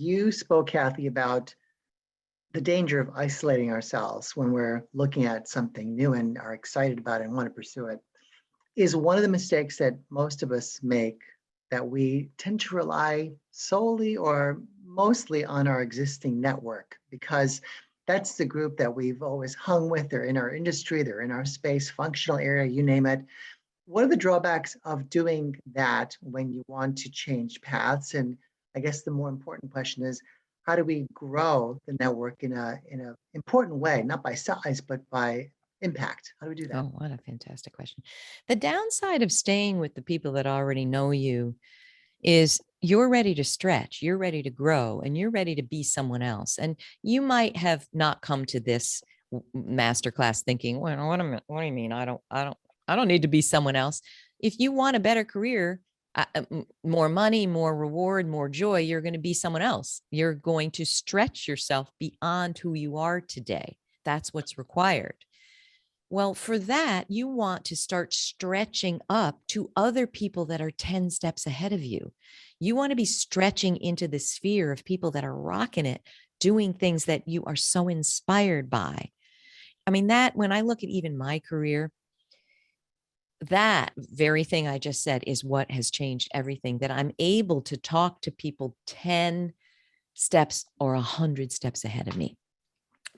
you spoke, Kathy, about the danger of isolating ourselves when we're looking at something new and are excited about it and want to pursue it. Is one of the mistakes that most of us make that we tend to rely solely or mostly on our existing network, because that's the group that we've always hung with. They're in our industry, they're in our space, functional area, you name it. What are the drawbacks of doing that when you want to change paths? And I guess the more important question is, how do we grow the network in a important way, not by size, but by impact? How do we do that? Oh, what a fantastic question. The downside of staying with the people that already know you is you're ready to stretch, you're ready to grow, and you're ready to be someone else. And you might have not come to this masterclass thinking, well, what do you mean? I don't need to be someone else. If you want a better career, more money, more reward, more joy, you're going to be someone else. You're going to stretch yourself beyond who you are today. That's what's required. Well, for that, you want to start stretching up to other people that are 10 steps ahead of you. You want to be stretching into the sphere of people that are rocking it, doing things that you are so inspired by. I mean, that when I look at even my career, that very thing I just said is what has changed everything, that I'm able to talk to people 10 steps or 100 steps ahead of me.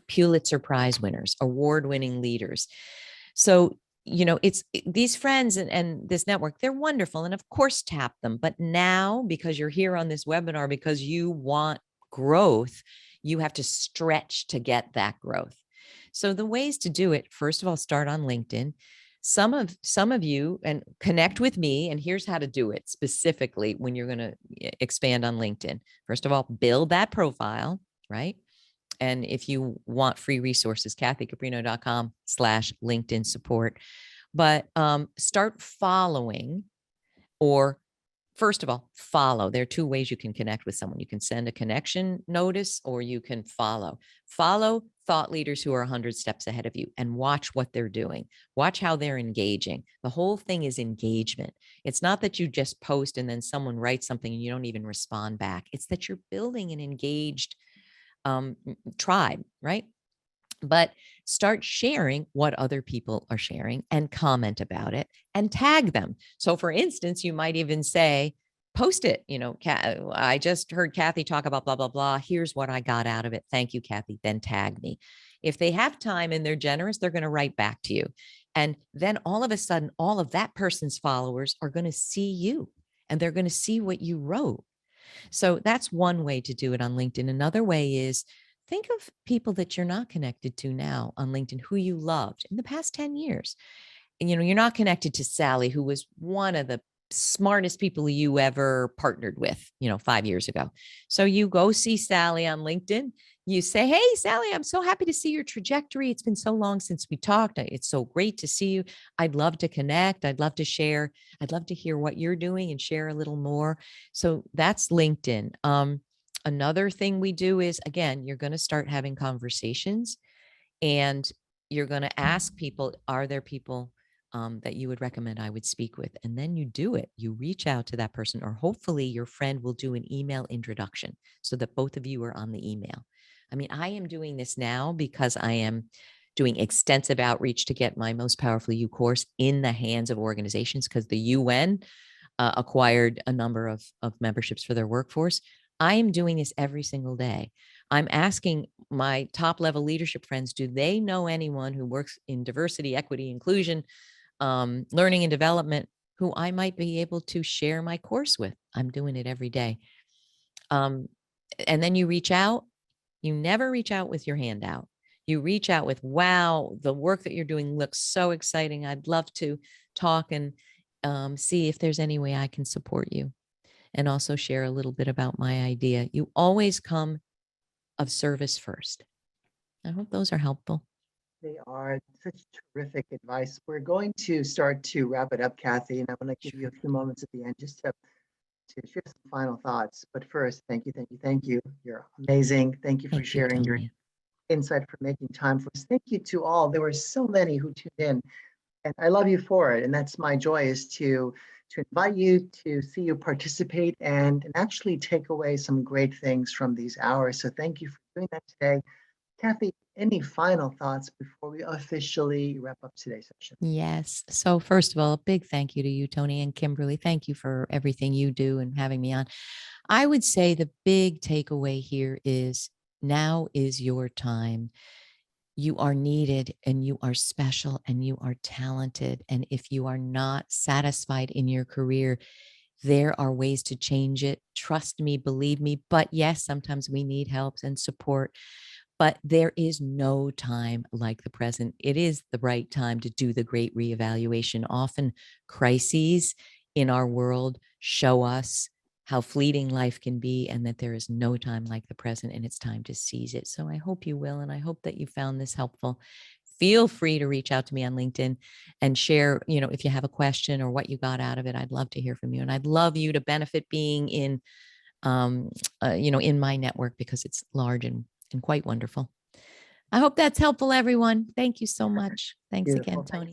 Pulitzer Prize winners, award-winning leaders. So, it's these friends and this network, they're wonderful. And of course, tap them. But now, because you're here on this webinar, because you want growth, you have to stretch to get that growth. So the ways to do it, first of all, start on LinkedIn. Some of you, and connect with me, and here's how to do it specifically when you're going to expand on LinkedIn. First of all, build that profile, right? And if you want free resources, kathycaprino.com/LinkedIn support. But start following, or first of all, follow. There are two ways you can connect with someone. You can send a connection notice, or you can follow. Follow thought leaders who are 100 steps ahead of you and watch what they're doing. Watch how they're engaging. The whole thing is engagement. It's not that you just post and then someone writes something and you don't even respond back. It's that you're building an engaged tribe, right? But start sharing what other people are sharing and comment about it and tag them. So for instance, you might even say, post it, I just heard Kathy talk about blah, blah, blah. Here's what I got out of it. Thank you, Kathy. Then tag me. If they have time and they're generous, they're going to write back to you. And then all of a sudden, all of that person's followers are going to see you and they're going to see what you wrote. So that's one way to do it on LinkedIn. Another way is think of people that you're not connected to now on LinkedIn, who you loved in the past 10 years. And, you're not connected to Sally, who was one of the smartest people you ever partnered with, 5 years ago. So you go see Sally on LinkedIn. You say, hey, Sally, I'm so happy to see your trajectory. It's been so long since we talked. It's so great to see you. I'd love to connect. I'd love to share. I'd love to hear what you're doing and share a little more. So that's LinkedIn. Another thing we do is, again, you're going to start having conversations and you're going to ask people, are there people that you would recommend I would speak with? And then you do it. You reach out to that person, or hopefully your friend will do an email introduction so that both of you are on the email. I mean, I am doing this now because I am doing extensive outreach to get my Most Powerful You course in the hands of organizations, because the UN acquired a number of memberships for their workforce. I am doing this every single day. I'm asking my top level leadership friends, do they know anyone who works in diversity, equity, inclusion, learning and development, who I might be able to share my course with? I'm doing it every day. And then you reach out. You never reach out with your hand out. You reach out with, wow, the work that you're doing looks so exciting. I'd love to talk and see if there's any way I can support you, and also share a little bit about my idea. You always come of service first. I hope those are helpful. They are such terrific advice. We're going to start to wrap it up, Kathy, and I want to give you a few moments at the end just to share some final thoughts. But first, thank you, thank you, thank you. You're amazing. Thank you for sharing your insight, for making time for us. Thank you to all. There were so many who tuned in, and I love you for it. And that's my joy, is to to invite you to see you participate and actually take away some great things from these hours. So thank you for doing that today. Kathy, any final thoughts before we officially wrap up today's session? Yes. So first of all, a big thank you to you, Tony and Kimberly. Thank you for everything you do and having me on. I would say the big takeaway here is now is your time. You are needed and you are special and you are talented. And if you are not satisfied in your career, there are ways to change it. Trust me, believe me. But yes, sometimes we need help and support. But there is no time like the present. It is the right time to do the great reevaluation. Often crises in our world show us how fleeting life can be and that there is no time like the present and it's time to seize it. So I hope you will. And I hope that you found this helpful. Feel free to reach out to me on LinkedIn and share, if you have a question or what you got out of it. I'd love to hear from you. And I'd love you to benefit being in my network because it's large and quite wonderful. I hope that's helpful, everyone. Thank you so much. Thanks Beautiful. again, Tony.